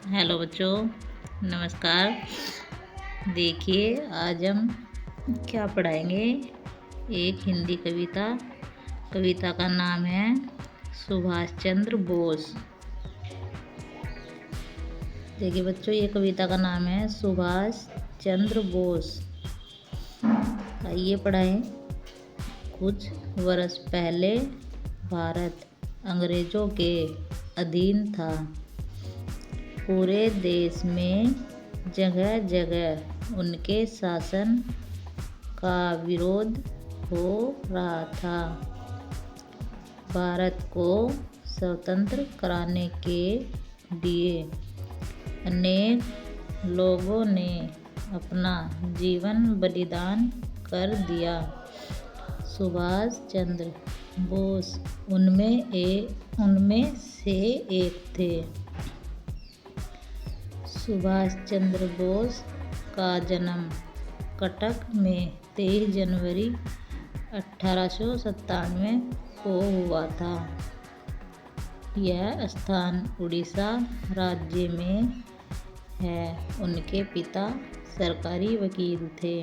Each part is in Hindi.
हेलो बच्चों, नमस्कार। देखिए आज हम क्या पढ़ाएंगे। एक हिंदी कविता का नाम है सुभाष चंद्र बोस। देखिए बच्चों, ये कविता का नाम है सुभाष चंद्र बोस। आइए पढ़ाएं। कुछ वर्ष पहले भारत अंग्रेजों के अधीन था। पूरे देश में जगह जगह उनके शासन का विरोध हो रहा था। भारत को स्वतंत्र कराने के लिए अनेक लोगों ने अपना जीवन बलिदान कर दिया। सुभाष चंद्र बोस उनमें से एक थे। सुभाष चंद्र बोस का जन्म कटक में 23 जनवरी 1897 को हुआ था। यह स्थान उड़ीसा राज्य में है। उनके पिता सरकारी वकील थे।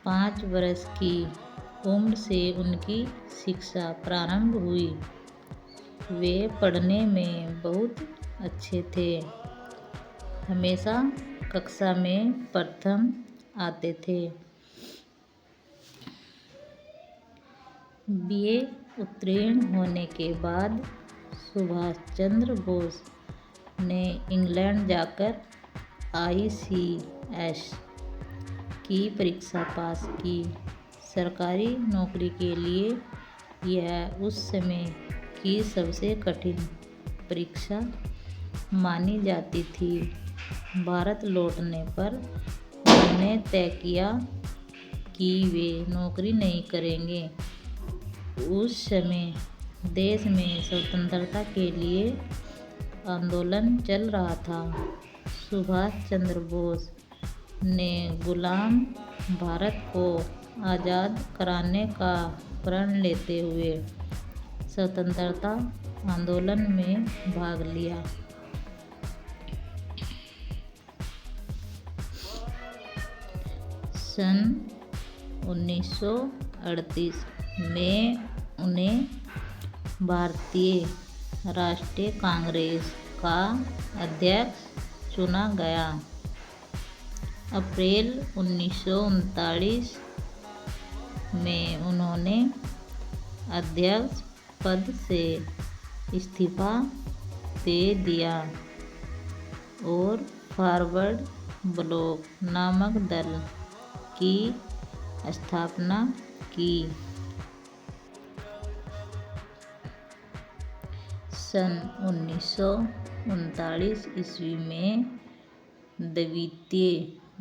5 वर्ष की उम्र से उनकी शिक्षा प्रारंभ हुई। वे पढ़ने में बहुत अच्छे थे। हमेशा कक्षा में प्रथम आते थे। बीए उत्तीर्ण होने के बाद सुभाष चंद्र बोस ने इंग्लैंड जाकर ICS की परीक्षा पास की। सरकारी नौकरी के लिए यह उस समय की सबसे कठिन परीक्षा मानी जाती थी। भारत लौटने पर उन्होंने तय किया कि वे नौकरी नहीं करेंगे। उस समय देश में स्वतंत्रता के लिए आंदोलन चल रहा था। सुभाष चंद्र बोस ने गुलाम भारत को आज़ाद कराने का प्रण लेते हुए स्वतंत्रता आंदोलन में भाग लिया। सन 1938 में उन्हें भारतीय राष्ट्रीय कांग्रेस का अध्यक्ष चुना गया। अप्रैल 1939 में उन्होंने अध्यक्ष पद से इस्तीफा दे दिया और फॉरवर्ड ब्लॉक नामक दल की स्थापना की। सन 1939 ईस्वी में द्वितीय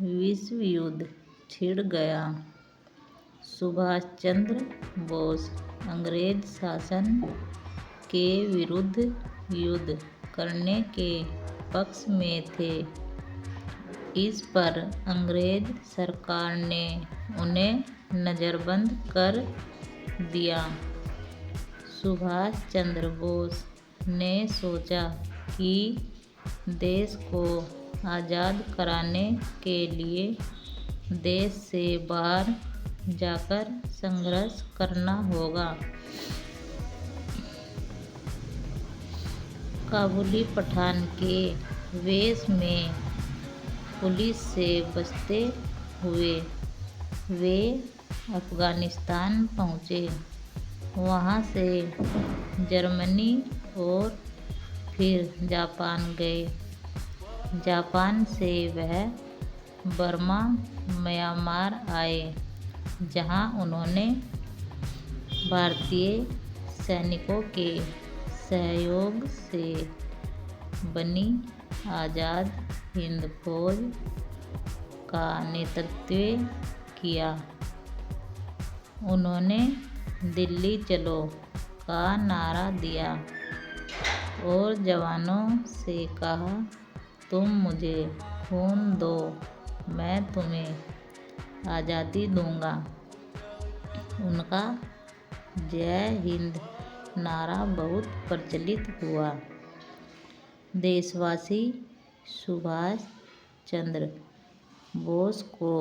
विश्व युद्ध छिड़ गया। सुभाष चंद्र बोस अंग्रेज शासन के विरुद्ध युद्ध करने के पक्ष में थे। इस पर अंग्रेज सरकार ने उन्हें नज़रबंद कर दिया। सुभाष चंद्र बोस ने सोचा कि देश को आज़ाद कराने के लिए देश से बाहर जाकर संघर्ष करना होगा। काबुली पठान के वेश में पुलिस से बचते हुए वे अफ़गानिस्तान पहुँचे। वहाँ से जर्मनी और फिर जापान गए। जापान से वह बर्मा, म्यांमार आए, जहाँ उन्होंने भारतीय सैनिकों के सहयोग से बनी आज़ाद हिंद फौज का नेतृत्व किया। उन्होंने दिल्ली चलो का नारा दिया और जवानों से कहा, तुम मुझे खून दो, मैं तुम्हें आज़ादी दूंगा। उनका जय हिंद नारा बहुत प्रचलित हुआ। देशवासी सुभाष चंद्र बोस को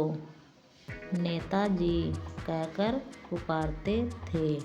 नेताजी कहकर पुकारते थे।